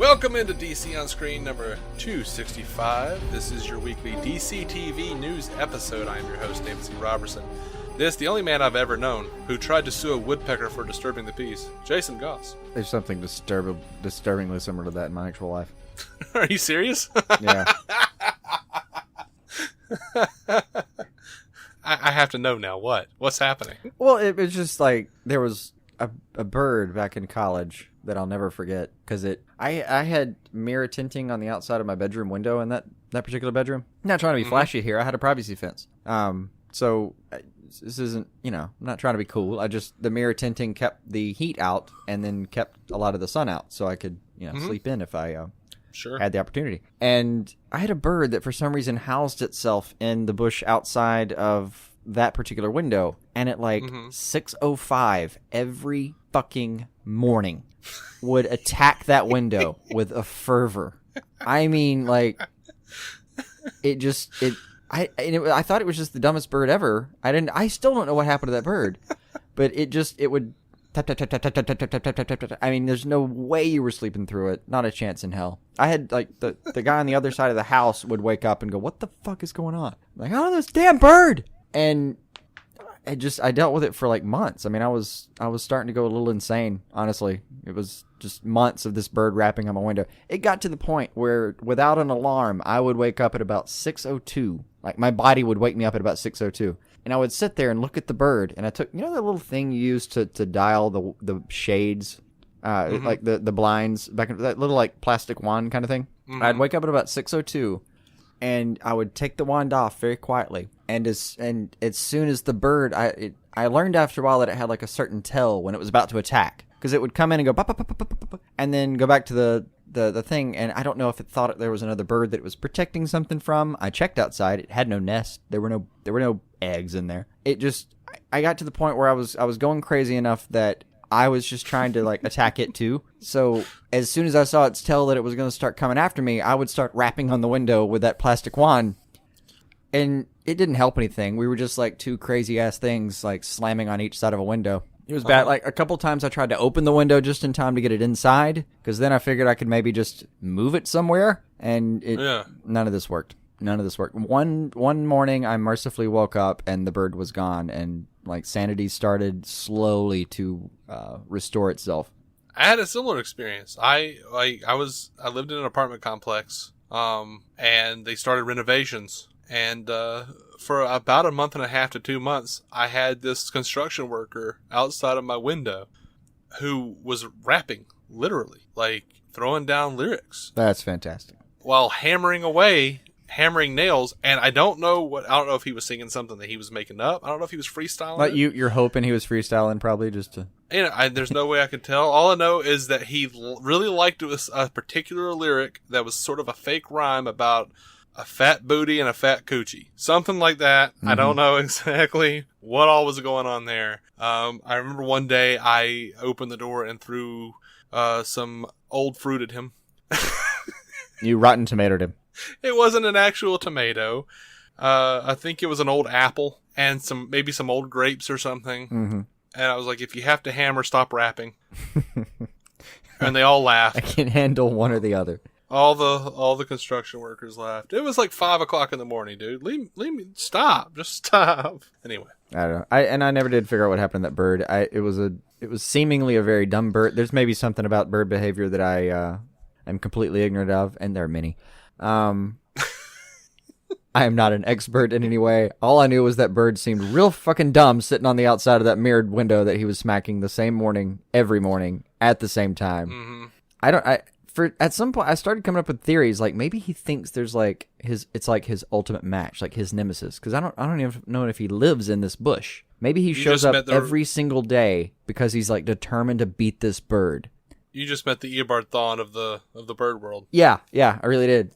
Welcome into DC On Screen number 265. This is your weekly DCTV news episode. I am your host, David C. Robertson. This, the only man I've ever known who tried to sue a woodpecker for disturbing the peace, Jason Goss. There's something disturbingly similar to that in my actual life. Are you serious? Yeah. I have to know now. What's happening? Well, it was just like there was a bird back in college that I'll never forget because I had mirror tinting on the outside of my bedroom window in that particular bedroom. I'm not trying to be flashy here. I had a privacy fence. So this isn't, I'm not trying to be cool. The mirror tinting kept the heat out and then kept a lot of the sun out so I could, sleep in if I had the opportunity. And I had a bird that for some reason housed itself in the bush outside of that particular window. And at 6:05 every fucking morning would attack that window with a fervor. I mean, I thought it was just the dumbest bird ever. I still don't know what happened to that bird, but it would tap tap tap tap tap tap tap tap tap tap tap. I mean, there's no way you were sleeping through it. Not a chance in hell. I had the guy on the other side of the house would wake up and go, "What the fuck is going on?" I'm like, "Oh, this damn bird!" And I dealt with it for months. I mean, I was starting to go a little insane, honestly. It was just months of this bird rapping on my window. It got to the point where without an alarm, I would wake up at about 6:02. My body would wake me up at about 6:02. And I would sit there and look at the bird. And I took, that little thing you use to dial the shades, the blinds, back in that little plastic wand kind of thing. Mm-hmm. I'd wake up at about 6:02. And I would take the wand off very quietly. And as soon as the bird, I learned after a while that it had a certain tell when it was about to attack. Because it would come in and go, bop, bop, bop, bop, bop, and then go back to the thing. And I don't know if it thought there was another bird that it was protecting something from. I checked outside. It had no nest. There were no eggs in there. I got to the point where I was going crazy enough that I was just trying to attack it too. So as soon as I saw its tell that it was going to start coming after me, I would start rapping on the window with that plastic wand. And it didn't help anything. We were just two crazy ass things slamming on each side of a window. It was bad. A couple times I tried to open the window just in time to get it inside because then I figured I could maybe just move it somewhere. And none of this worked. One morning I mercifully woke up and the bird was gone and sanity started slowly to restore itself. I had a similar experience. I lived in an apartment complex, and they started renovations. And for about a month and a half to 2 months, I had this construction worker outside of my window who was rapping, literally, throwing down lyrics. That's fantastic. While hammering nails, and I don't know if he was singing something that he was making up. I don't know if he was freestyling. You're hoping he was freestyling, probably just to. There's no way I could tell. All I know is that he really liked a particular lyric that was sort of a fake rhyme about a fat booty and a fat coochie, something like that. Mm-hmm. I don't know exactly what all was going on there. I remember one day I opened the door and threw some old fruit at him. You rotten tomatoed him. It wasn't an actual tomato. I think it was an old apple and maybe some old grapes or something. Mm-hmm. And I was like, if you have to hammer, stop rapping. And they all laughed. I can't handle one or the other. All the construction workers laughed. It was 5 o'clock in the morning, dude. Leave me. Stop. Just stop. Anyway. I don't know. I never did figure out what happened to that bird. It was seemingly a very dumb bird. There's maybe something about bird behavior that I am completely ignorant of, and there are many. I am not an expert in any way. All I knew was that bird seemed real fucking dumb sitting on the outside of that mirrored window that he was smacking the same morning, every morning, at the same time. Mm-hmm. At some point, I started coming up with theories, maybe he thinks there's his ultimate match, his nemesis. Because I don't even know if he lives in this bush. Maybe he shows up every single day because he's determined to beat this bird. You just met the Eobard Thawne of the bird world. Yeah, I really did.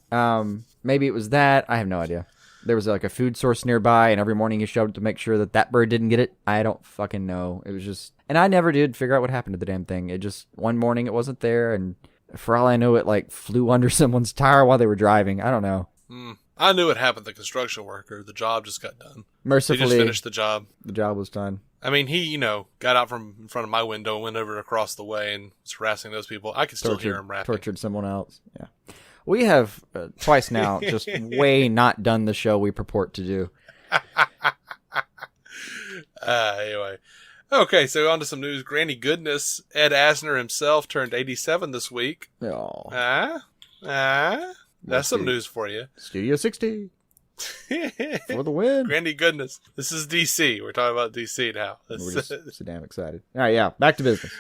Maybe it was that. I have no idea. There was a food source nearby, and every morning he showed up to make sure that bird didn't get it. I don't fucking know. It was just, and I never did figure out what happened to the damn thing. It just, one morning it wasn't there, and for all I know, it flew under someone's tire while they were driving. I don't know. I knew it happened to the construction worker. The job just got done. Mercifully, He just finished the job. The job was done. I mean, he, got out from in front of my window and went over across the way and was harassing those people. I could still hear him rapping. Tortured someone else. Yeah. We have twice now just way not done the show we purport to do. Anyway. Okay, so on to some news. Granny Goodness, Ed Asner himself turned 87 this week. Oh. That's some news for you. Studio 60. For the win. Granny Goodness. This is DC. We're talking about DC now. We're just so damn excited. All right, yeah. Back to business.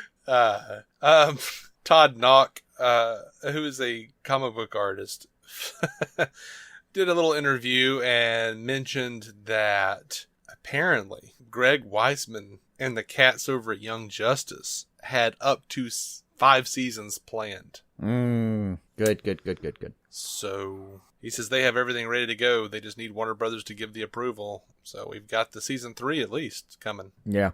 Todd Knock, who is a comic book artist, did a little interview and mentioned that apparently Greg Weisman and the cats over at Young Justice had up to 5 seasons planned. Good. So he says they have everything ready to go. They just need Warner Brothers to give the approval. So we've got the season 3 at least coming. Yeah.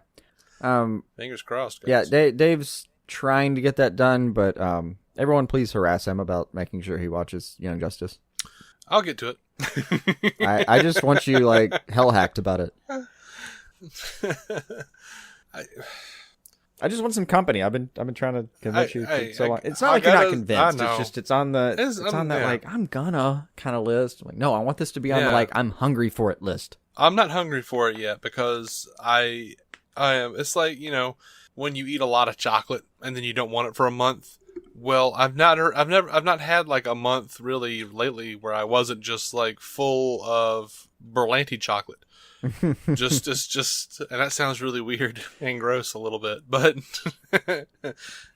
Fingers crossed, guys. Yeah, Dave's trying to get that done, but everyone please harass him about making sure he watches Young Justice. I'll get to it. I just want you hell hacked about it. I just want some company. I've been trying to convince you for so long. It's not like you're not convinced. It's just it's on that I'm gonna kind of list. I'm like, no, I want this to be on the I'm hungry for it list. I'm not hungry for it yet because I am. It's like, when you eat a lot of chocolate and then you don't want it for a month. Well, I've not had a month really lately where I wasn't just full of Berlanti chocolate. just, and that sounds really weird and gross a little bit, but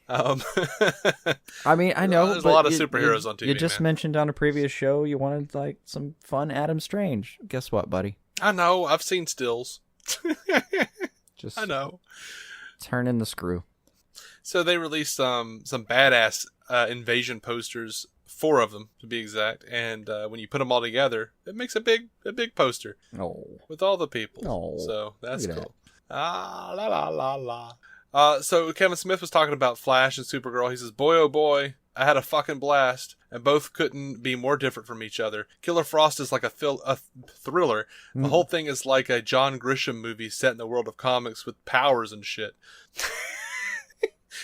I mean, I know there's a lot of superheroes on TV. You just mentioned on a previous show you wanted some fun Adam Strange. Guess what, buddy? I know. I've seen stills. I know. Turn in the screw. So they released some badass invasion posters, 4 of them to be exact, and when you put them all together, it makes a big poster. With all the people. So that's cool. So Kevin Smith was talking about Flash and Supergirl. He says, "Boy, oh boy, I had a fucking blast, and both couldn't be more different from each other. Killer Frost is like a thriller. The whole thing is like a John Grisham movie set in the world of comics with powers and shit."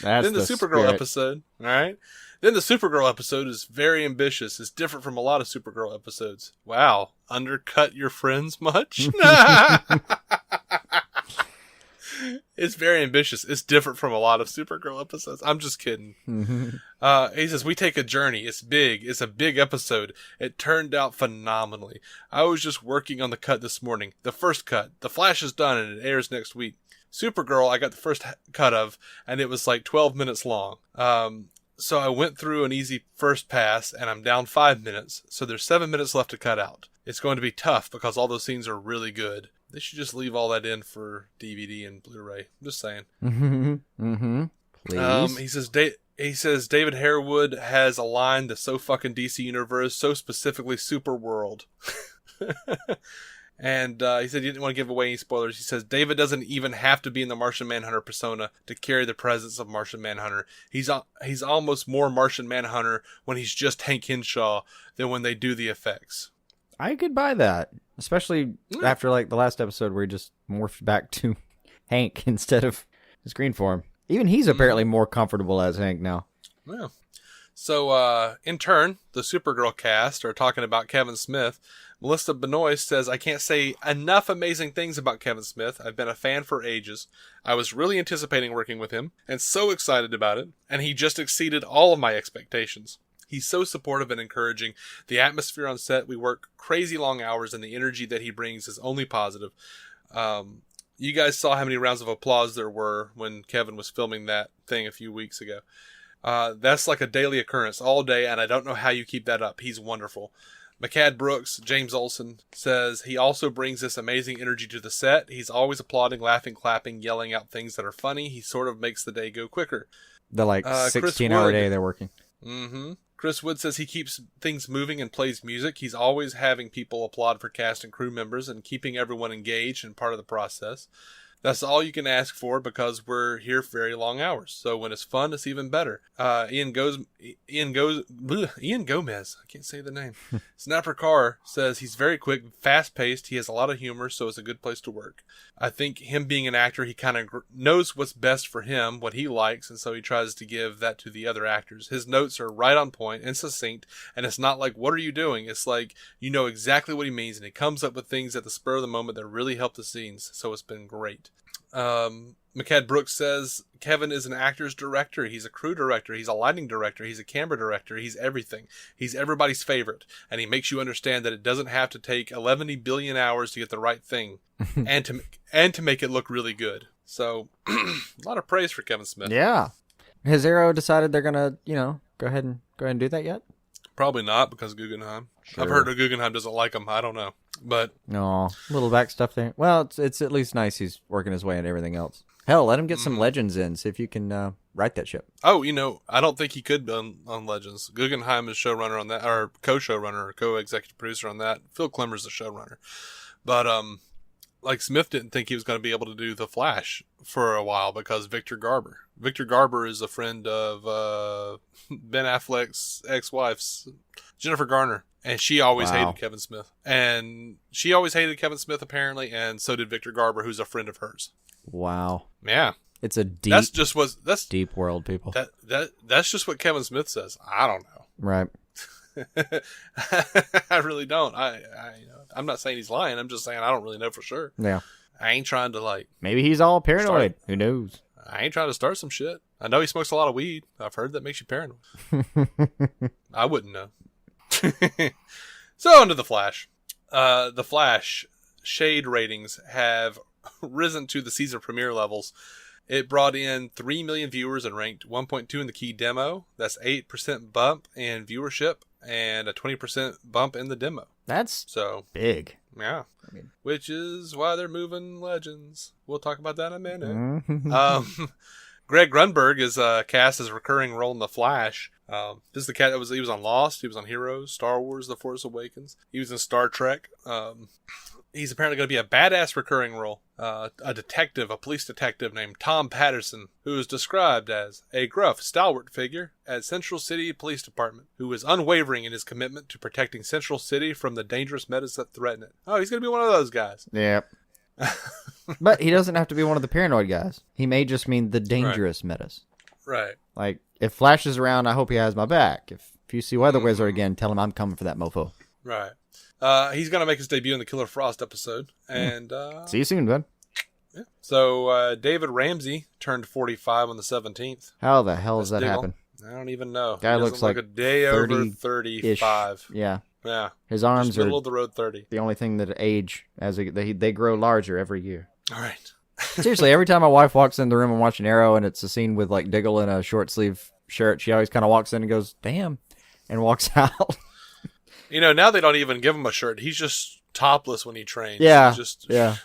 Then the Supergirl episode, all right? Then the Supergirl episode is very ambitious. It's different from a lot of Supergirl episodes. Wow. Undercut your friends much? It's very ambitious. It's different from a lot of Supergirl episodes. I'm just kidding. He says, "We take a journey. It's big. It's a big episode. It turned out phenomenally. I was just working on the cut this morning. The first cut. The Flash is done and it airs next week. Supergirl, I got the first cut of, and it was 12 minutes long. So I went through an easy first pass, and I'm down 5 minutes, so there's 7 minutes left to cut out. It's going to be tough because all those scenes are really good. They should just leave all that in for DVD and Blu-ray. I'm just saying." Please. He says David Harewood has aligned the so fucking DC universe, so specifically Superworld. And he said he didn't want to give away any spoilers. He says David doesn't even have to be in the Martian Manhunter persona to carry the presence of Martian Manhunter. He's almost more Martian Manhunter when he's just Hank Henshaw than when they do the effects. I could buy that, especially after the last episode where he just morphed back to Hank instead of his green form. Even he's apparently more comfortable as Hank now. Yeah. So, in turn, the Supergirl cast are talking about Kevin Smith. Melissa Benoist says, "I can't say enough amazing things about Kevin Smith. I've been a fan for ages. I was really anticipating working with him and so excited about it. And he just exceeded all of my expectations. He's so supportive and encouraging. The atmosphere on set, we work crazy long hours, and the energy that he brings is only positive." You guys saw how many rounds of applause there were when Kevin was filming that thing a few weeks ago. That's like a daily occurrence all day, and I don't know how you keep that up. He's wonderful. McCad Brooks, James Olsen, says he also brings this amazing energy to the set. He's always applauding, laughing, clapping, yelling out things that are funny. He sort of makes the day go quicker. The 16-hour day they're working. Chris Wood says he keeps things moving and plays music. He's always having people applaud for cast and crew members and keeping everyone engaged and part of the process. That's all you can ask for because we're here for very long hours. So when it's fun, it's even better. Ian Gomez, I can't say the name. Snapper Carr says he's very quick, fast paced. He has a lot of humor, so it's a good place to work. I think him being an actor, he kind of knows what's best for him, what he likes, and so he tries to give that to the other actors. His notes are right on point and succinct, and it's not like, what are you doing? It's like, you know exactly what he means, and he comes up with things at the spur of the moment that really help the scenes, so it's been great. McCad Brooks says Kevin is an actor's director. He's a crew director. He's a lighting director. He's a camera director. He's everything. He's everybody's favorite. And he makes you understand that it doesn't have to take 11 billion hours to get the right thing and to make it look really good. So a lot of praise for Kevin Smith. Yeah. Has Arrow decided they're going to, go ahead and do that yet? Probably not because of Guggenheim. Sure. I've heard that Guggenheim doesn't like him. I don't know. But no, little back stuff there. Well, it's at least nice he's working his way into everything else. Hell, let him get some Legends in. See if you can write that ship. Oh, I don't think he could be on Legends. Guggenheim is showrunner on that, or co-showrunner, or co-executive producer on that. Phil Klemmer's the showrunner. But like Smith didn't think he was going to be able to do The Flash for a while because Victor Garber. Victor Garber is a friend of Ben Affleck's ex-wife's, Jennifer Garner. And she always hated Kevin Smith. And she always hated Kevin Smith, apparently, and so did Victor Garber, who's a friend of hers. Wow. Yeah. It's a deep, that's deep world, people. That's just what Kevin Smith says. I don't know. Right. I really don't. I'm not saying he's lying. I'm just saying I don't really know for sure. Yeah. I ain't trying to Maybe he's all paranoid. Who knows? I ain't trying to start some shit. I know he smokes a lot of weed. I've heard that makes you paranoid. I wouldn't know. So on to The Flash. The Flash shade ratings have risen to the season premiere levels. It brought in 3 million viewers and ranked 1.2 in the key demo. That's 8% bump in viewership and a 20% bump in the demo. That's so big. Yeah. Which is why they're moving Legends. We'll talk about that in a minute. Mm-hmm. Greg Grunberg is cast as a recurring role in The Flash. This is the cat that he was on Lost. He was on Heroes, Star Wars, The Force Awakens. He was in Star Trek. He's apparently going to be a badass recurring role. A police detective named Tom Patterson, who is described as a gruff, stalwart figure at Central City Police Department, who is unwavering in his commitment to protecting Central City from the dangerous menace that threaten it. Oh, he's going to be one of those guys. Yep. But he doesn't have to be one of the paranoid guys. He may just mean the dangerous menace. Right. Like, if Flash is around, I hope he has my back. If you see Weather Wizard again, tell him I'm coming for that mofo. Right. He's going to make his debut in the Killer Frost episode. And see you soon, bud. Yeah. So David Ramsey turned 45 on the 17th. How the hell does that happen? I don't even know. Guy looks like a day over 35. Yeah. Yeah. His arms just middle of the road 30. The only thing that age as they grow larger every year. All right. Seriously, every time my wife walks in the room and watching Arrow and it's a scene with like Diggle in a short sleeve shirt, she always kind of walks in and goes, "Damn," and walks out. Now they don't even give him a shirt. He's just topless when he trains. Yeah. Yeah.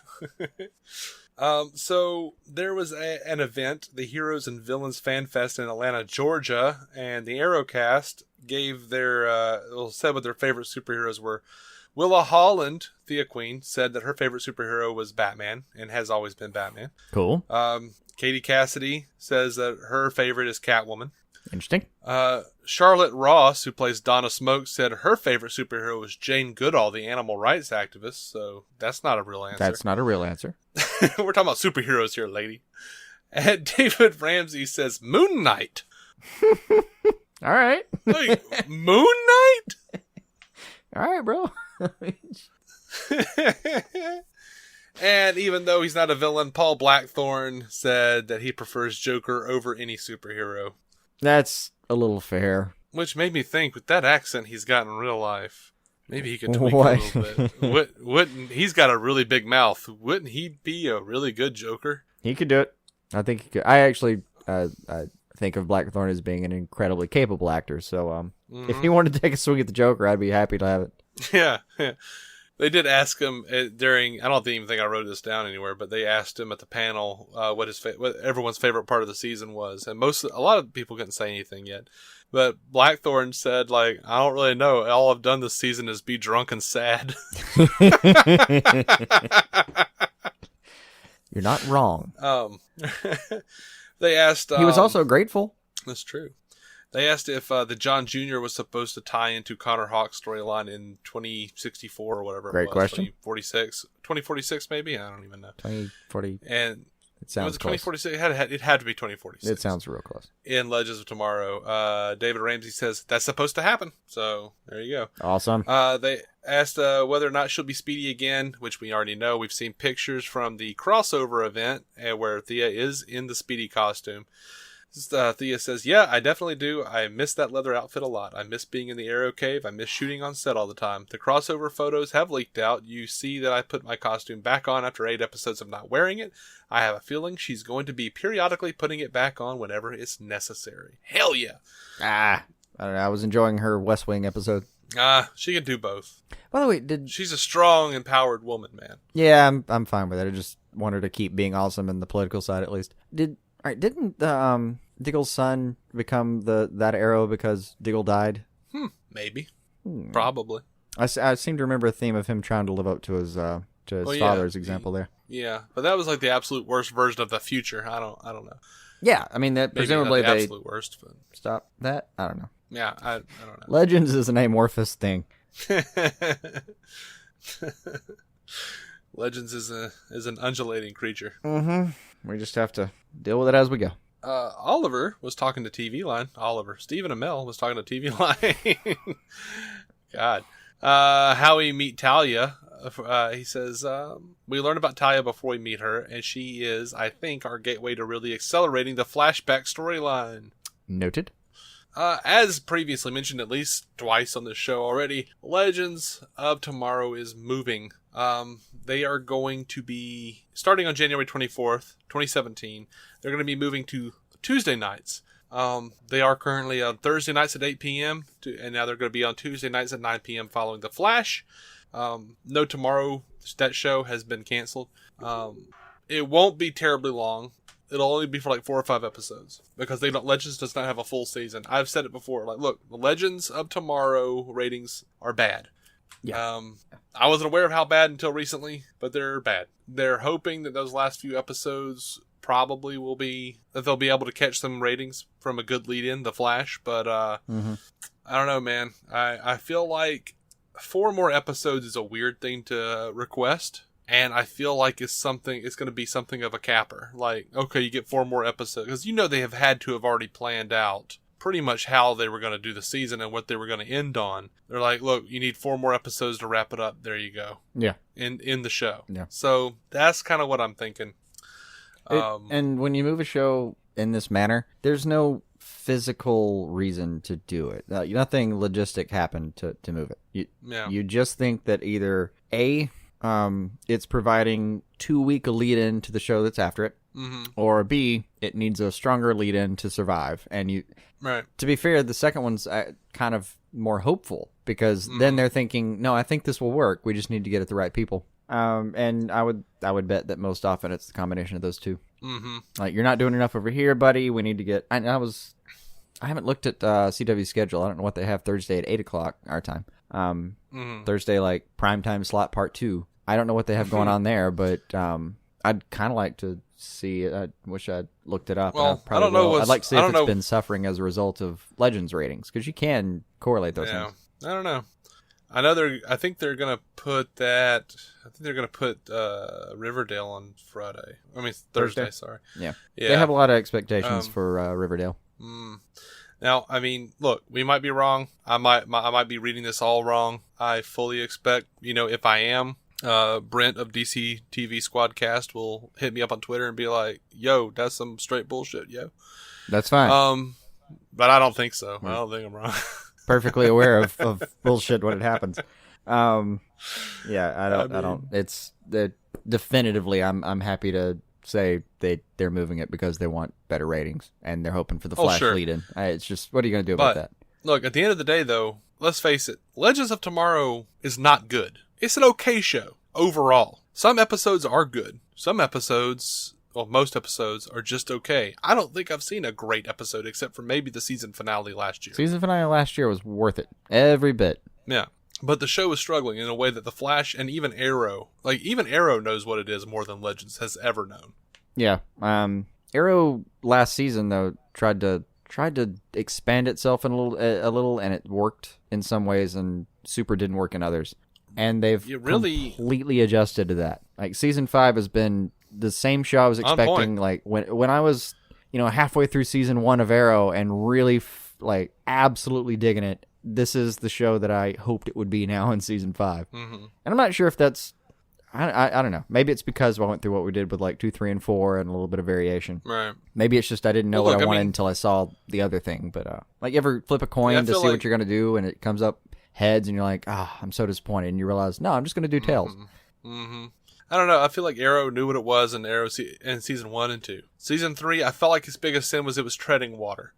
So there was an event, the Heroes and Villains Fan Fest in Atlanta, Georgia, and the Arrowcast gave said what their favorite superheroes were. Willa Holland, Thea Queen, said that her favorite superhero was Batman and has always been Batman. Cool. Katie Cassidy says that her favorite is Catwoman. Interesting. Charlotte Ross, who plays Donna Smoke, said her favorite superhero was Jane Goodall, the animal rights activist. So that's not a real answer. That's not a real answer. We're talking about superheroes here, lady. And David Ramsey says Moon Knight. All right. Hey, Moon Knight? All right, bro. And even though he's not a villain, Paul Blackthorne said that he prefers Joker over any superhero. That's a little fair. Which made me think, with that accent he's got in real life, maybe he could tweak it a little bit. Wouldn't he's got a really big mouth. Wouldn't he be a really good Joker? He could do it. I think he could. I actually I think of Blackthorne as being an incredibly capable actor. So if he wanted to take a swing at the Joker, I'd be happy to have it. Yeah. They did ask him during. I don't even think I wrote this down anywhere, but they asked him at the panel what everyone's favorite part of the season was, and a lot of people couldn't say anything yet. But Blackthorne said, "I don't really know. All I've done this season is be drunk and sad." You're not wrong. They asked... he was also grateful. That's true. They asked if the John Jr. was supposed to tie into Conor Hawke's storyline in 2064 or whatever Great it was. question. 2046 maybe? I don't even know. 2040. And it sounds was it close. 2046? It had to be 2046. It sounds real close. In Legends of Tomorrow, David Ramsey says that's supposed to happen. So there you go. Awesome. They asked whether or not she'll be Speedy again, which we already know. We've seen pictures from the crossover event where Thea is in the Speedy costume. Thea says, yeah, I definitely do. I miss that leather outfit a lot. I miss being in the Arrow Cave. I miss shooting on set all the time. The crossover photos have leaked out. You see that I put my costume back on after 8 episodes of not wearing it. I have a feeling she's going to be periodically putting it back on whenever it's necessary. Hell yeah. I don't know. I was enjoying her West Wing episode. She can do both. By the way, she's a strong, empowered woman, man. Yeah, I'm fine with it. I just want her to keep being awesome in the political side, at least. Didn't Diggle's son become that Arrow because Diggle died? Maybe. Probably. I seem to remember a theme of him trying to live up to his father's example there. Yeah, but that was like the absolute worst version of the future. I don't know. Yeah, I mean that presumably not the absolute worst. But... Stop that. I don't know. Yeah, I don't know. Legends is an amorphous thing. Legends is an undulating creature. Mm-hmm. We just have to deal with it as we go. Oliver was talking to TV Line. Stephen Amell was talking to TV Line. God. How we meet Talia. He says, we learn about Talia before we meet her, and she is, I think, our gateway to really accelerating the flashback storyline. Noted. As previously mentioned at least twice on this show already, Legends of Tomorrow is moving. They are going to be, starting on January 24th, 2017, they're going to be moving to Tuesday nights. They are currently on Thursday nights at 8 p.m., and now they're going to be on Tuesday nights at 9 p.m. following The Flash. No Tomorrow, that show has been canceled. It won't be terribly long. It'll only be for like 4 or 5 episodes because Legends does not have a full season. I've said it before. Like, look, the Legends of Tomorrow ratings are bad. Yeah. I wasn't aware of how bad until recently, but they're bad. They're hoping that those last few episodes probably will be that they'll be able to catch some ratings from a good lead in, The Flash. But I don't know, man. I feel like 4 more episodes is a weird thing to request. And I feel like it's going to be something of a capper. Like, okay, you get 4 more episodes. Because they have had to have already planned out pretty much how they were going to do the season and what they were going to end on. They're like, look, you need 4 more episodes to wrap it up. There you go. Yeah. In the show. Yeah. So that's kind of what I'm thinking. And when you move a show in this manner, there's no physical reason to do it. Nothing logistic happened to move it. You just think that either A... it's providing 2-week lead in to the show that's after it, or B, it needs a stronger lead in to survive. And to be fair, the second one's kind of more hopeful because then they're thinking, no, I think this will work. We just need to get it the right people. And I would bet that most often it's the combination of those two. Like, you're not doing enough over here, buddy. We need to get. I haven't looked at CW's schedule. I don't know what they have Thursday at 8:00 our time. Thursday, like primetime slot part 2. I don't know what they have going on there, but I'd kind of like to see it. I wish I'd looked it up. Well, I don't know. I'd like to see if it's been suffering as a result of Legends ratings, because you can correlate those things. I don't know. I think they're gonna put that. I think they're gonna put Riverdale on Friday. I mean Thursday. Sorry. Yeah. They have a lot of expectations for Riverdale. Now, I mean, look, we might be wrong. I might be reading this all wrong. I fully expect, if I am, Brent of DCTV Squadcast will hit me up on Twitter and be like, "Yo, that's some straight bullshit, yo." That's fine. But I don't think so. I don't think I'm wrong. Perfectly aware of bullshit when it happens. Yeah, I don't. It's definitively. I'm happy to say they're moving it because they want better ratings and they're hoping for the Flash lead in. It's just, what are you going to do about that? Look, at the end of the day, though, let's face it, Legends of Tomorrow is not good. It's an okay show overall. Some episodes are good. Some episodes, well, most episodes are just okay. I don't think I've seen a great episode except for maybe the season finale last year. Season finale last year was worth it. Every bit. Yeah. But the show is struggling in a way that the Flash and even Arrow, knows what it is more than Legends has ever known. Yeah. Arrow last season though tried to expand itself in a little, and it worked in some ways, and super didn't work in others. And they've completely adjusted to that. Like season 5 has been the same show I was expecting. Like when I was, halfway through season 1 of Arrow and really absolutely digging it. This is the show that I hoped it would be now in season 5. Mm-hmm. And I'm not sure if that's, I don't know. Maybe it's because I went through what we did with 2, 3, and 4 and a little bit of variation. Right. Maybe it's just I didn't know what I wanted until I saw the other thing. But you ever flip a coin to see what you're going to do, and it comes up heads, and you're like, I'm so disappointed. And you realize, no, I'm just going to do tails. Mm-hmm. I don't know. I feel like Arrow knew what it was in in season 1 and 2. Season 3, I felt like its biggest sin was it was treading water.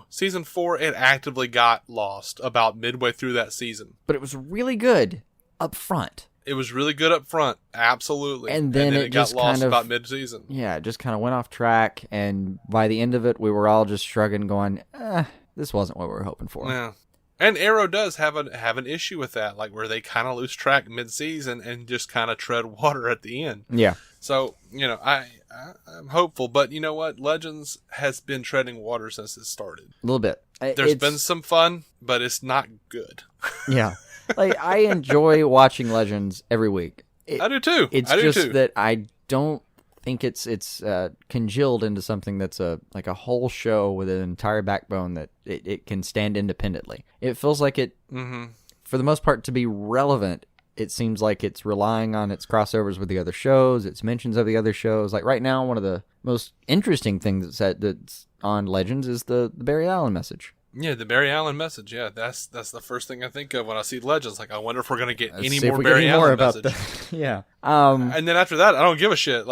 Season 4, it actively got lost about midway through that season. But it was really good up front. It was really good up front, absolutely. And then it got just lost about mid-season. Yeah, it just kind of went off track, and by the end of it, we were all just shrugging, going, this wasn't what we were hoping for. Yeah. And Arrow does have an issue with that, where they kind of lose track mid-season and just kind of tread water at the end. Yeah. So, I'm hopeful, but you know what? Legends has been treading water since it started. A little bit. There's been some fun, but it's not good. Yeah. I enjoy watching Legends every week. I do too. It's just that I don't think it's congealed into something that's a whole show with an entire backbone that it can stand independently. It feels like it, for the most part, to be relevant. It seems like it's relying on its crossovers with the other shows, its mentions of the other shows. Like right now, one of the most interesting things that's on Legends is the Barry Allen message. Yeah, the Barry Allen message. Yeah, that's the first thing I think of when I see Legends. I wonder if we're going to get any more Barry Allen message. Yeah. And then after that, I don't give a shit.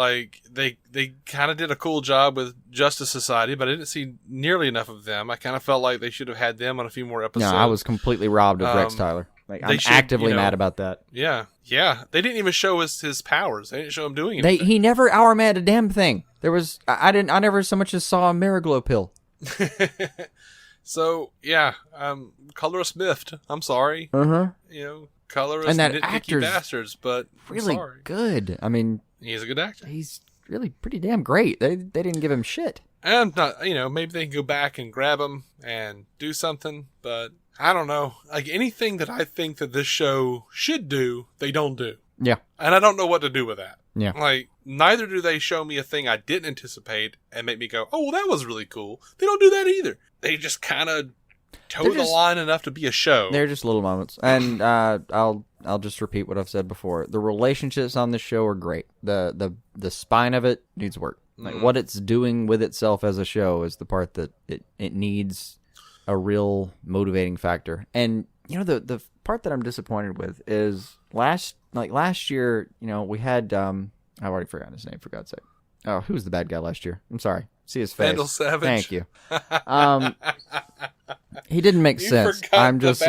They kind of did a cool job with Justice Society, but I didn't see nearly enough of them. I kind of felt like they should have had them on a few more episodes. No, I was completely robbed of Rex Tyler. I'm actively mad about that. Yeah. They didn't even show us his powers. They didn't show him doing anything. He never hour mad a damn thing. I never so much as saw a Mariglow pill. So, yeah, colorist miffed. I'm sorry. Colorist and that nitpicky actor's bastards, but really good. I mean, he's a good actor. He's really pretty damn great. They didn't give him shit. And not, maybe they can go back and grab him and do something, but I don't know. Anything that I think that this show should do, they don't do. Yeah. And I don't know what to do with that. Yeah. Neither do they show me a thing I didn't anticipate and make me go, oh, well, that was really cool. They don't do that either. They just kind of toe the line enough to be a show. They're just little moments. And I'll just repeat what I've said before. The relationships on this show are great. The spine of it needs work. What it's doing with itself as a show is the part that it needs a real motivating factor. And the part that I'm disappointed with is last year, we had I've already forgotten his name, for God's sake. Oh, who was the bad guy last year? I'm sorry. See his face. Vandal Savage. Thank you. He didn't make sense. I'm just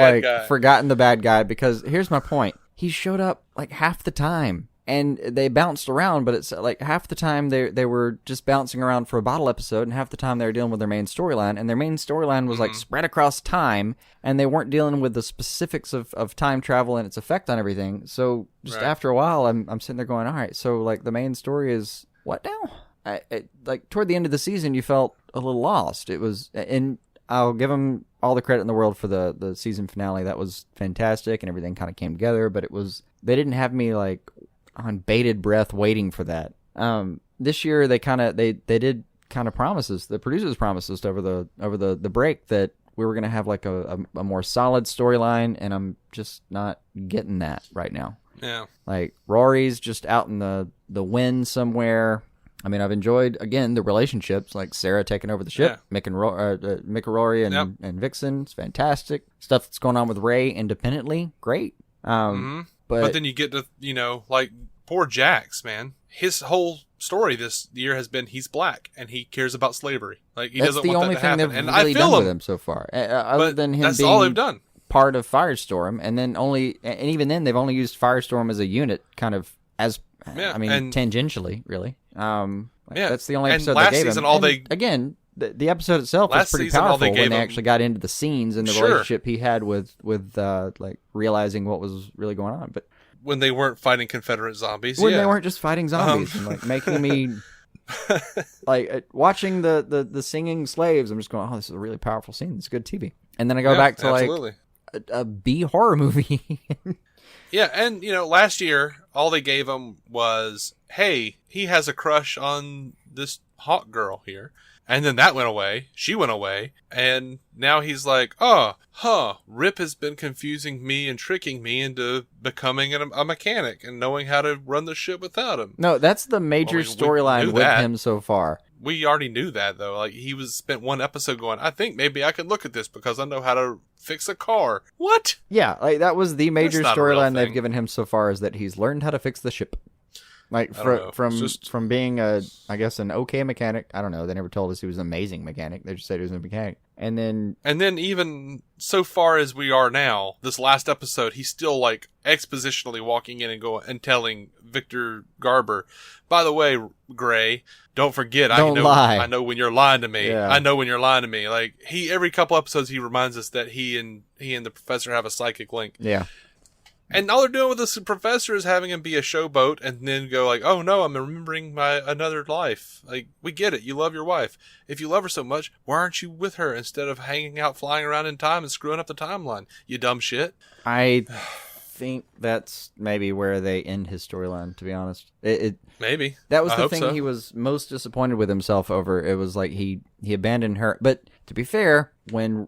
forgotten the bad guy, because here's my point. He showed up half the time, and they bounced around, but it's half the time they were just bouncing around for a bottle episode, and half the time they were dealing with their main storyline, and their main storyline was spread across time, and they weren't dealing with the specifics of time travel and its effect on everything. So just after a while, I'm sitting there going, all right, so the main story is what now? Toward the end of the season, you felt a little lost. It was, and I'll give them all the credit in the world for the season finale. That was fantastic, and everything kind of came together. But they didn't have me on bated breath waiting for that. This year they did kind of promises. The producers promised us over the break that we were going to have a more solid storyline, and I'm just not getting that right now. Yeah. Rory's just out in the wind somewhere. I mean, I've enjoyed, again, the relationships, like Sarah taking over the ship, Mick and Rory and Vixen. It's fantastic. Stuff that's going on with Ray independently, great. But then you get to, poor Jax, man. His whole story this year has been he's black and he cares about slavery. He doesn't want that to happen. That's the only thing they've really done with him so far, other than him that's being all they've done. Part of Firestorm, and even then they've only used Firestorm as a unit, kind of tangentially, really. That's the only episode they gave him. Again, the episode itself was Last pretty season, all powerful they when gave they him- actually got into the scenes and the Sure. relationship he had with like realizing what was really going on. But when they weren't fighting Confederate zombies. when yeah. they weren't just fighting zombies and like making me like watching the singing slaves, I'm just going, oh, this is a really powerful scene. It's good TV. And then I go Yeah, back to absolutely. like a B horror movie. Yeah, and last year all they gave him was, hey, he has a crush on this Hawke girl here. And then that went away. She went away. And now he's like, Rip has been confusing me and tricking me into becoming a mechanic and knowing how to run the ship without him. No, that's the major Well, we storyline knew with that. him so far. We already knew that, though. Like, he spent one episode going, I think maybe I could look at this because I know how to fix a car. What? Yeah, like that was the major That's not a real storyline they've thing. given him so far, is that he's learned how to fix the ship. Like I don't know. from It's just- from being I guess an okay mechanic. I don't know. They never told us he was an amazing mechanic. They just said he was a mechanic. And then even so far as we are now, this last episode, he's still like expositionally walking in and going and telling Victor Garber, by the way, Gray, don't forget, Don't lie. I know when you're lying to me. Yeah. I know when you're lying to me. Like every couple episodes, he reminds us that he and the professor have a psychic link. yeah, And all they're doing with this professor is having him be a showboat and then go like, oh no, I'm remembering my another life. Like, we get it. You love your wife. If you love her so much, why aren't you with her instead of hanging out, flying around in time and screwing up the timeline? You dumb shit. I think that's maybe where they end his storyline. To be honest, Maybe. that was I the hope thing so. he was most disappointed with himself over. It was like he abandoned her. But to be fair, when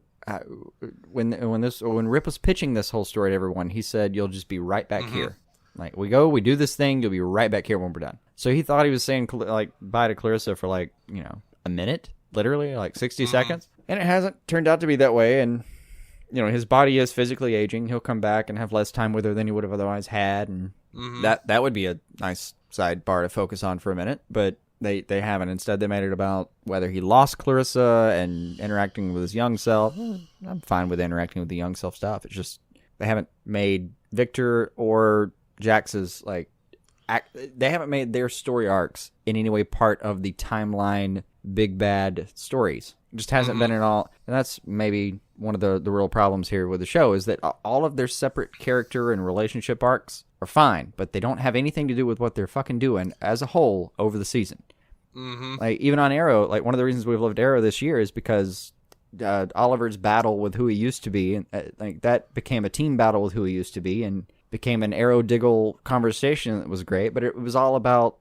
Rip was pitching this whole story to everyone, he said, "You'll just be right back here. Like we do this thing, you'll be right back here when we're done." So he thought he was saying like bye to Clarissa for like a minute, literally like 60 seconds, and it hasn't turned out to be that way. And his body is physically aging. He'll come back and have less time with her than he would have otherwise had, and that would be a nice sidebar to focus on for a minute, but. They haven't. Instead, they made it about whether he lost Clarissa and interacting with his young self. I'm fine with interacting with the young self stuff. It's just they haven't made Victor or Jax's they haven't made their story arcs in any way part of the timeline big bad stories. It just hasn't been at all. And that's maybe one of the real problems here with the show, is that all of their separate character and relationship arcs are fine, but they don't have anything to do with what they're fucking doing as a whole over the season. Like even on Arrow, like one of the reasons we've loved Arrow this year is because Oliver's battle with who he used to be, and like that became a team battle with who he used to be, and became an Arrow Diggle conversation that was great. But it was all about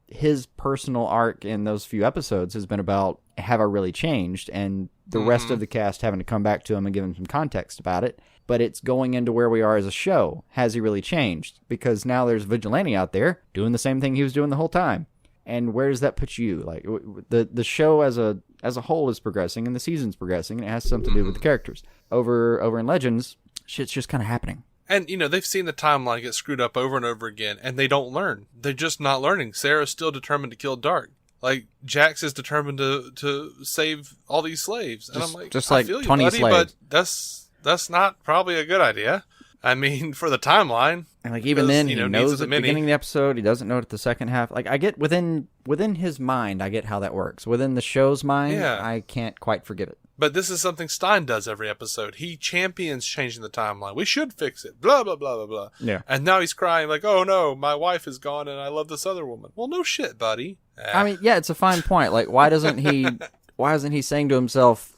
his personal arc in those few episodes has been about, have I really changed, and the rest of the cast having to come back to him and give him some context about it. But it's going into where we are as a show. Has he really changed? Because now there's Vigilante out there doing the same thing he was doing the whole time. And where does that put you? Like the show as a whole is progressing, and the season's progressing, and it has something to do with the characters. Over in Legends, shit's just kind of happening. And, they've seen the timeline get screwed up over and over again, and they don't learn. They're just not learning. Sarah's still determined to kill Dark. Like, Jax is determined to save all these slaves. And I'm like, just I like feel you, 20 buddy, slaves. but that's not probably a good idea. I mean, for the timeline. And like even Because, then, he needs knows as at the many. beginning of the episode. He doesn't know it at the second half. Like I get within his mind, I get how that works. Within the show's mind, Yeah. I can't quite forgive it. But this is something Stein does every episode. He champions changing the timeline. We should fix it. Blah, blah, blah, blah, blah. Yeah. And now he's crying like, oh no, my wife is gone and I love this other woman. Well, no shit, buddy. I mean, yeah, it's a fine point. Like, why isn't he saying to himself,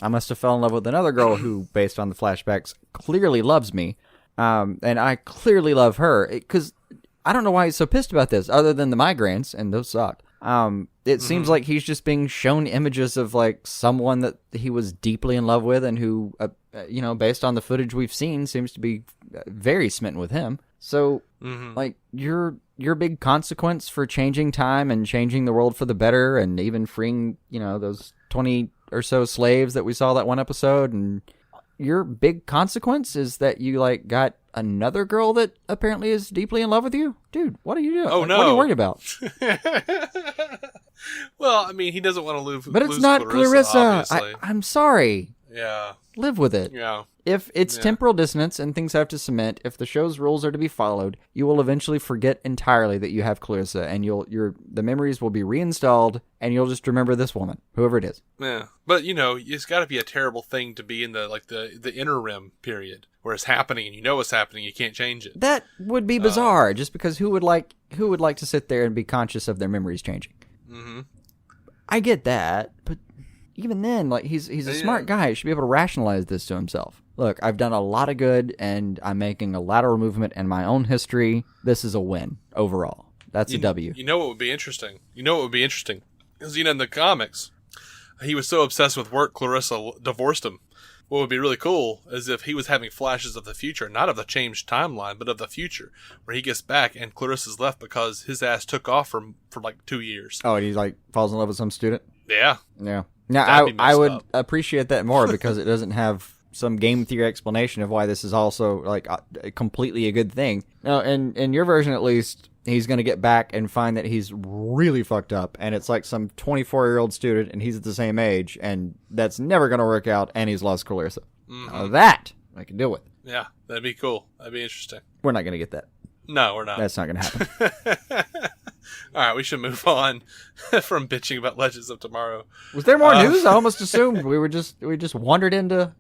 I must have fell in love with another girl who, based on the flashbacks, clearly loves me. And I clearly love her. Because I don't know why he's so pissed about this, other than the migraines, and those suck. It seems like he's just being shown images of, like, someone that he was deeply in love with and who, based on the footage we've seen, seems to be very smitten with him. So, like, your big consequence for changing time and changing the world for the better and even freeing, those 20 or so slaves that we saw that one episode, and your big consequence is that you, like, got another girl that apparently is deeply in love with you? Dude, what are you doing? Oh, Like, no. What are you worried about? Well, I mean, he doesn't want to lose. But it's lose not Clarissa. Obviously. I'm sorry. Yeah. Live with it. Yeah. If it's temporal dissonance and things have to cement, if the show's rules are to be followed, you will eventually forget entirely that you have Clarissa, and the memories will be reinstalled, and you'll just remember this woman, whoever it is. Yeah, but it's got to be a terrible thing to be in the interim period where it's happening and you know it's happening, you can't change it. That would be bizarre, just because who would like to sit there and be conscious of their memories changing? Mm-hmm. I get that, but even then, like he's a smart guy. He should be able to rationalize this to himself. Look, I've done a lot of good, and I'm making a lateral movement in my own history. This is a win overall. That's a W. You know what would be interesting? Because, in the comics, he was so obsessed with work, Clarissa divorced him. What would be really cool is if he was having flashes of the future, not of the changed timeline, but of the future, where he gets back and Clarissa's left because his ass took off for like 2 years. Oh, and he falls in love with some student? Yeah. Yeah. Now, I would appreciate that more because it doesn't have some game theory explanation of why this is also completely a good thing. Now, in your version at least, he's going to get back and find that he's really fucked up, and it's like some 24-year-old student, and he's at the same age, and that's never going to work out, and he's lost Clarissa. Mm-hmm. That I can deal with. Yeah, that'd be cool. That'd be interesting. We're not going to get that. No, we're not. That's not going to happen. All right, we should move on from bitching about Legends of Tomorrow. Was there more news? I almost assumed we just wandered into.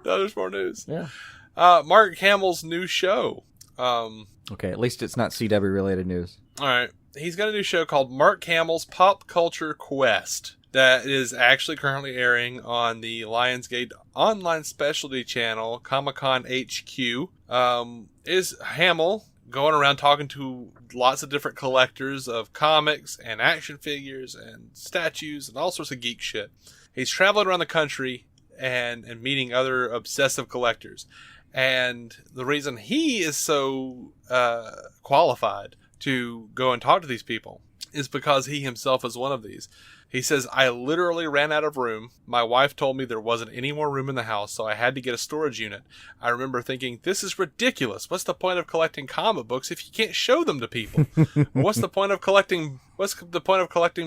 No, there's more news. Yeah. Mark Hamill's new show. Okay, at least it's not CW related news. All right, he's got a new show called Mark Hamill's Pop Culture Quest that is actually currently airing on the Lionsgate online specialty channel, Comic-Con HQ. Is Hamill going around talking to lots of different collectors of comics and action figures and statues and all sorts of geek shit. He's traveling around the country and meeting other obsessive collectors. And the reason he is so qualified to go and talk to these people is because he himself is one of these. He says, I literally ran out of room. My wife told me there wasn't any more room in the house, so I had to get a storage unit. I remember thinking, this is ridiculous. What's the point of collecting comic books if you can't show them to people? What's the point of collecting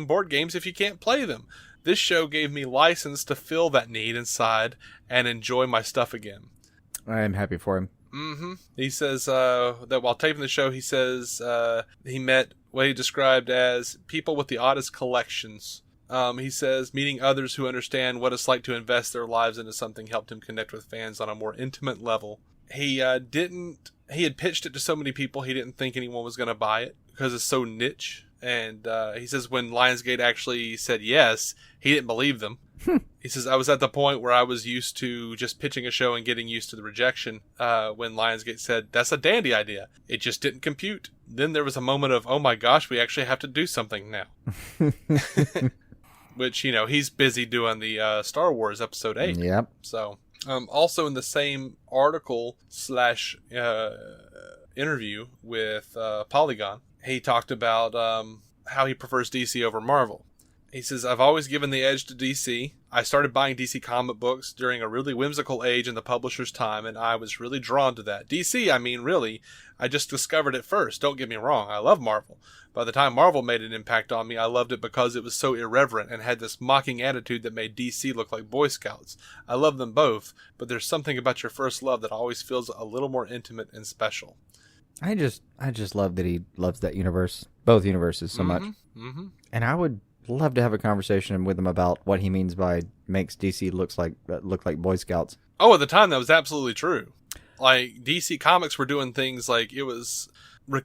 board games if you can't play them? This show gave me license to fill that need inside and enjoy my stuff again. I am happy for him. Mm-hmm. He says that while taping the show, he says he met what he described as people with the oddest collections. He says meeting others who understand what it's like to invest their lives into something helped him connect with fans on a more intimate level. He had pitched it to so many people he didn't think anyone was going to buy it because it's so niche. And he says when Lionsgate actually said yes, he didn't believe them. He says, I was at the point where I was used to just pitching a show and getting used to the rejection when Lionsgate said, that's a dandy idea. It just didn't compute. Then there was a moment of, oh my gosh, we actually have to do something now. Which, he's busy doing the Star Wars Episode 8. Yep. So, also in the same article / interview with Polygon, he talked about how he prefers DC over Marvel. He says, I've always given the edge to DC. I started buying DC comic books during a really whimsical age in the publisher's time, and I was really drawn to that. DC, really, I just discovered it first. Don't get me wrong, I love Marvel. By the time Marvel made an impact on me, I loved it because it was so irreverent and had this mocking attitude that made DC look like Boy Scouts. I love them both, but there's something about your first love that always feels a little more intimate and special. I just love that he loves that universe, both universes, so much. Mm-hmm. And I would love to have a conversation with him about what he means by makes DC look like Boy Scouts. Oh, at the time that was absolutely true. Like DC Comics were doing things like it was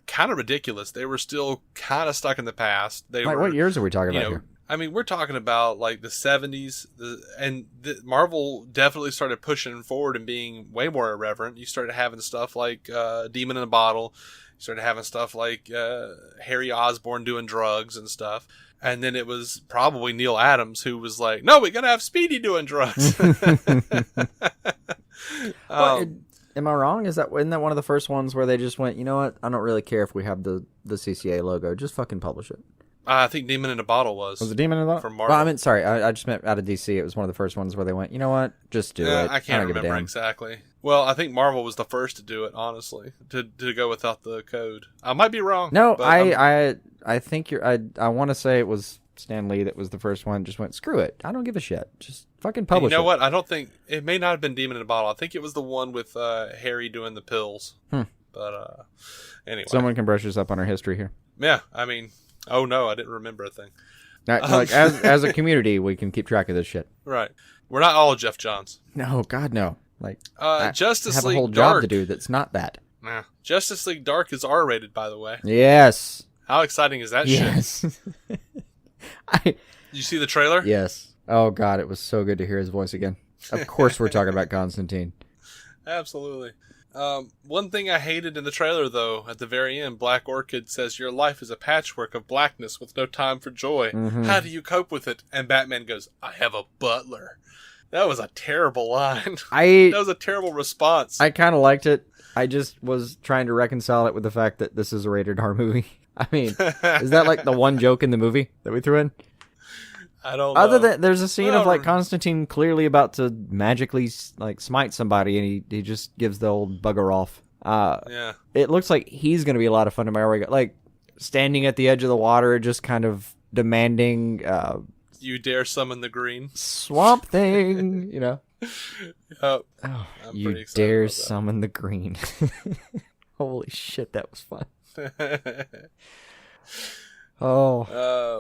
kind of ridiculous. They were still kind of stuck in the past. What years are we talking about here? We're talking about like the 70s, Marvel definitely started pushing forward and being way more irreverent. You started having stuff like Demon in a Bottle. You started having stuff like Harry Osborn doing drugs and stuff. And then it was probably Neil Adams who was like, no, we got to have Speedy doing drugs. Am I wrong? Isn't that one of the first ones where they just went, you know what? I don't really care if we have the CCA logo. Just fucking publish it. I think Demon in a Bottle was. Was it Demon in a Bottle? From Marvel. Well, sorry. I just meant out of DC. It was one of the first ones where they went, you know what? Just do it. I can't remember exactly. Well, I think Marvel was the first to do it, honestly, to go without the code. I might be wrong. No, I think I want to say it was Stan Lee that was the first one just went, screw it. I don't give a shit. Just fucking publish it. You know what? I don't think... It may not have been Demon in a Bottle. I think it was the one with Harry doing the pills. But anyway. Someone can brush us up on our history here. Yeah, I mean... Oh, no, I didn't remember a thing. Like, as a community, we can keep track of this shit. Right. We're not all Jeff Johns. No, God, no. Like, Justice I have League a whole Dark. job to do that's not that. Nah. Justice League Dark is R-rated, by the way. Yes. How exciting is that shit? Yes. Did you see the trailer? Yes. Oh, God, it was so good to hear his voice again. Of course we're talking about Constantine. Absolutely. One thing I hated in the trailer, though, at the very end, Black Orchid says, your life is a patchwork of blackness with no time for joy. Mm-hmm. How do you cope with it? And Batman goes, I have a butler. That was a terrible line. That was a terrible response. I kind of liked it. I just was trying to reconcile it with the fact that this is a rated R movie. I mean, is that like the one joke in the movie that we threw in? I don't know. Other than there's a scene of like Constantine clearly about to magically like smite somebody, and he just gives the old bugger off. Yeah. It looks like he's going to be a lot of fun tomorrow. Like standing at the edge of the water, just kind of demanding. You dare summon the green Swamp Thing, you know. Yep. Oh, you dare summon the green. Holy shit, that was fun.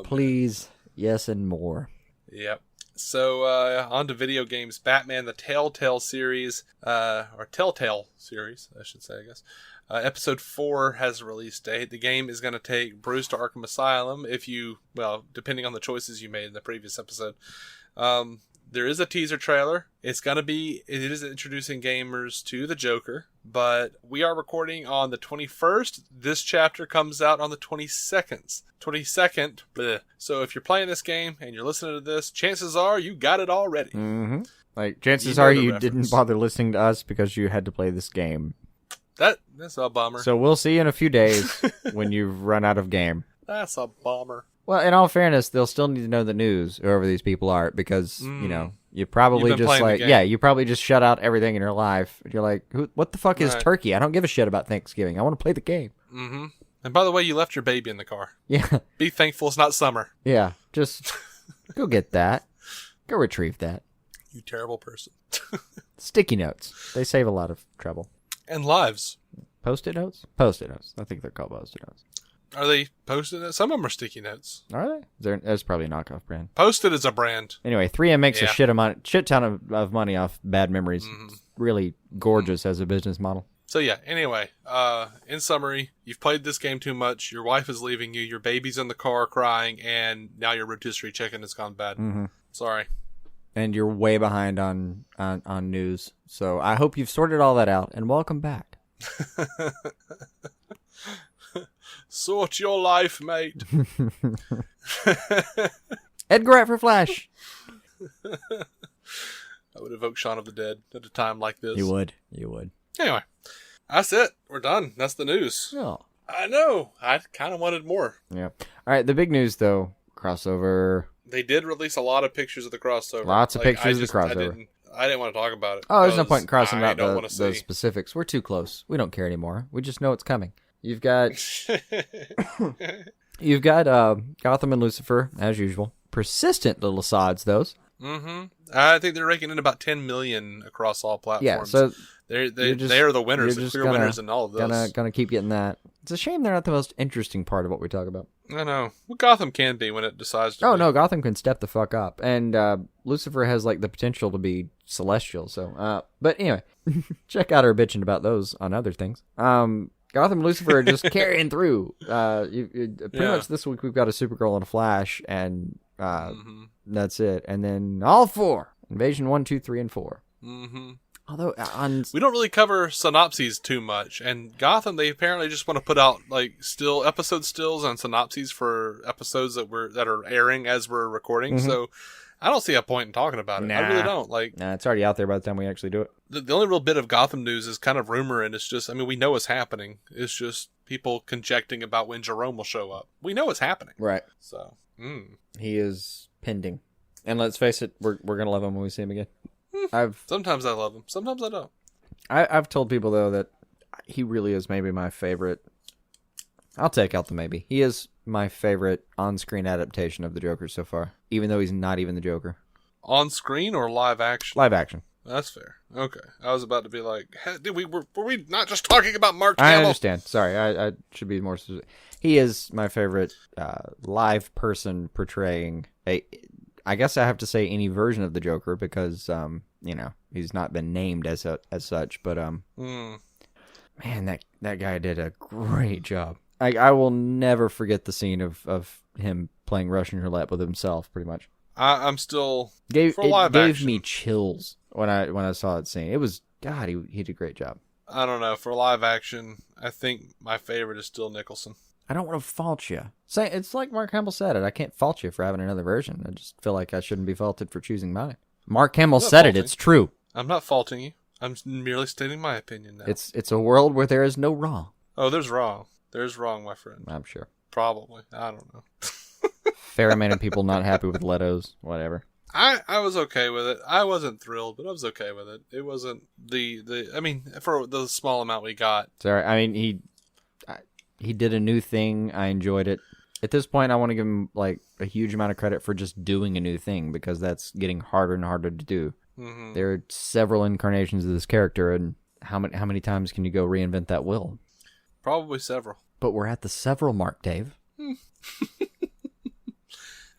Please. Yes, and more. Yep. So, on to video games. Batman, the Telltale series, or Telltale series, I should say, I guess. Episode 4 has a release date. The game is going to take Bruce to Arkham Asylum depending on the choices you made in the previous episode. There is a teaser trailer. It is introducing gamers to the Joker, but we are recording on the 21st. This chapter comes out on the 22nd. Bleh. So if you're playing this game and you're listening to this, chances are you got it already. Mm-hmm. Like, chances are you didn't bother listening to us because you had to play this game. That's a bummer. So we'll see you in a few days when you've run out of game. That's a bummer. Well, in all fairness, they'll still need to know the news, whoever these people are, because, you probably you probably just shut out everything in your life. You're like, what the fuck is turkey? I don't give a shit about Thanksgiving. I want to play the game. Mm-hmm. And by the way, you left your baby in the car. Yeah. Be thankful it's not summer. Yeah. Just go get that. Go retrieve that. You terrible person. Sticky notes. They save a lot of trouble. And lives. Post-it notes? Post-it notes. I think they're called Post-it notes. Are they Post-it? Some of them are sticky notes. Are they? That's probably a knockoff brand. Post-it is a brand. Anyway, 3M makes a shit ton of money off bad memories. Mm-hmm. Really gorgeous as a business model. So yeah, anyway, in summary, you've played this game too much, your wife is leaving you, your baby's in the car crying, and now your rotisserie chicken has gone bad. Mm-hmm. Sorry. And you're way behind on news. So I hope you've sorted all that out, and welcome back. Sort your life, mate. Edgar Wright for Flash. I would evoke Shaun of the Dead at a time like this. You would. Anyway, that's it. We're done. That's the news. Oh. I know. I kind of wanted more. Yeah. All right. The big news, though, crossover. They did release a lot of pictures of the crossover. Lots of pictures of the crossover. I didn't want to talk about it. Oh, there's no point in crossing about the specifics. We're too close. We don't care anymore. We just know it's coming. You've got Gotham and Lucifer, as usual. Persistent little sods, those. Mm-hmm. I think they're raking in about 10 million across all platforms. Yeah, so they are the winners, the clear winners in all of this. Gonna keep getting that. It's a shame they're not the most interesting part of what we talk about. I know. Well, Gotham can be when it decides to. Oh, no, Gotham can step the fuck up. And Lucifer has like the potential to be celestial. So, but anyway, check out our bitching about those on other things. Gotham and Lucifer are just carrying through. Pretty much this week we've got a Supergirl and a Flash, and that's it. And then all 4. Invasion 1, 2, 3, and 4. Mm-hmm. Although we don't really cover synopses too much, and Gotham, they apparently just want to put out like episode stills and synopses for episodes that are airing as we're recording. Mm-hmm. So I don't see a point in talking about it. Nah. I really don't. Nah, it's already out there by the time we actually do it. The only real bit of Gotham news is kind of rumor, and it's just, we know it's happening. It's just people conjecting about when Jerome will show up. We know it's happening. Right. So, he is pending. And let's face it, we're going to love him when we see him again. Sometimes I love him. Sometimes I don't. I've told people, though, that he really is maybe my favorite I'll take out the maybe. He is my favorite on-screen adaptation of the Joker so far, even though he's not even the Joker. On screen or live action? Live action. That's fair. Okay. I was about to be like, were we not just talking about Mark I Hamill? understand. Sorry, I should be more specific. He is my favorite live person portraying I guess I have to say any version of the Joker because, he's not been named as such. But, man, that guy did a great job. I will never forget the scene of him playing Russian roulette with himself, pretty much. I'm still It live gave action. me chills when I saw that scene. It was, God, he did a great job. I don't know. For live action, I think my favorite is still Nicholson. I don't want to fault you. It's like Mark Hamill said it. I can't fault you for having another version. I just feel like I shouldn't be faulted for choosing mine. Mark Hamill said it. It's true. I'm not faulting you. I'm merely stating my opinion now. It's a world where there is no wrong. Oh, there's wrong. There's wrong, my friend. I'm sure. Probably. I don't know. Fair amount of people not happy with Leto's, whatever. I was okay with it. I wasn't thrilled, but I was okay with it. It wasn't for the small amount we got. Sorry, I mean, he did a new thing. I enjoyed it. At this point, I want to give him like a huge amount of credit for just doing a new thing because that's getting harder and harder to do. Mm-hmm. There are several incarnations of this character, and how many times can you go reinvent that wheel? Probably several. But we're at the several mark, Dave.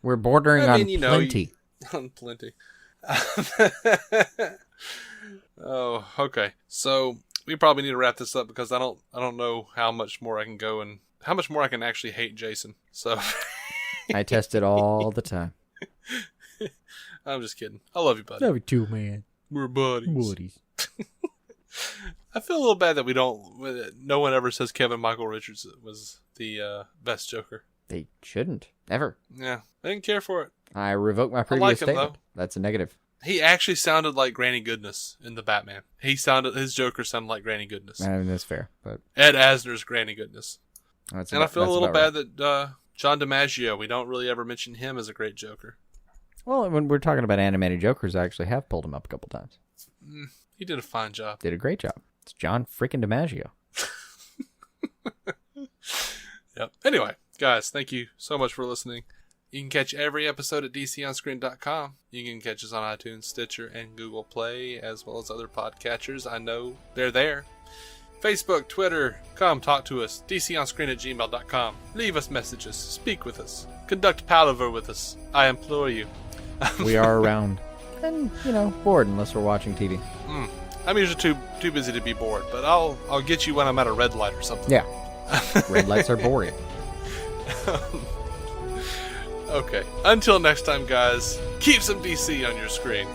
We're bordering on plenty. On plenty. Oh, okay. So we probably need to wrap this up because I don't know how much more I can go and how much more I can actually hate Jason. So I test it all the time. I'm just kidding. I love you, buddy. Love you too, man. We're buddies. Buddies. I feel a little bad that no one ever says Kevin Michael Richards was the best Joker. They shouldn't. Ever. Yeah. I didn't care for it. I revoke my previous statement. Though. That's a negative. He actually sounded like Granny Goodness in the Batman. His Joker sounded like Granny Goodness. I mean, that's fair. But Ed Asner's Granny Goodness. I feel a little bad right. that John DiMaggio, we don't really ever mention him as a great Joker. Well, when we're talking about animated Jokers, I actually have pulled him up a couple times. He did a fine job. Did a great job. It's John freaking DiMaggio. Yep. Anyway, guys, thank you so much for listening. You can catch every episode at DCOnScreen.com. You can catch us on iTunes, Stitcher, and Google Play, as well as other podcatchers. I know they're there. Facebook, Twitter, come talk to us. DCOnScreen@gmail.com. Leave us messages. Speak with us. Conduct palaver with us. I implore you. We are around. And, bored unless we're watching TV. I'm usually too busy to be bored, but I'll get you when I'm at a red light or something. Yeah. Red lights are boring. Okay. Until next time, guys, keep some DC on your screen.